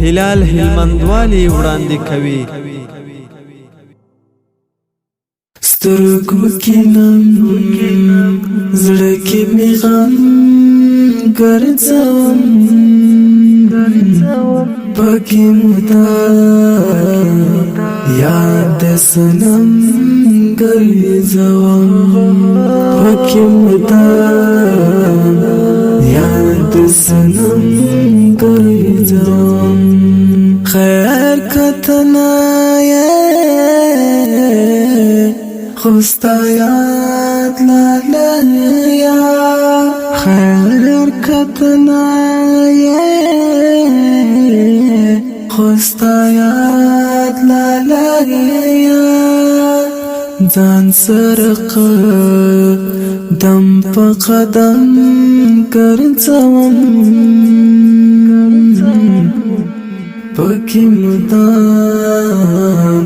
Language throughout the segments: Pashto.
هلال هلمندوالی وړاندې کوي. سترګو کې نم زړه کې مې غم ګرځوم پکې مدام یاد سنم ګرځوم پکې مدام یاد سنم ګرځوم خیر کتنا خوستا یاد لالیا خیر کتنا خوستا یاد لالیا ځان سره قدم په قدم ګرځوم پکې مدام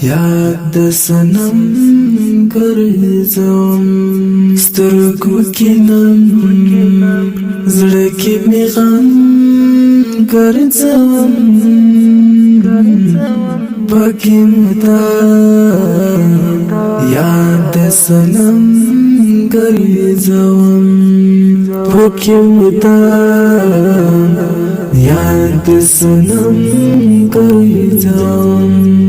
یاد سنم ګرځوم سترګو کې نم زړه کې مې غم ګرځوم پکې مدام یاد سنم ګرځوم پکې مدام یاد سنم ګرځوم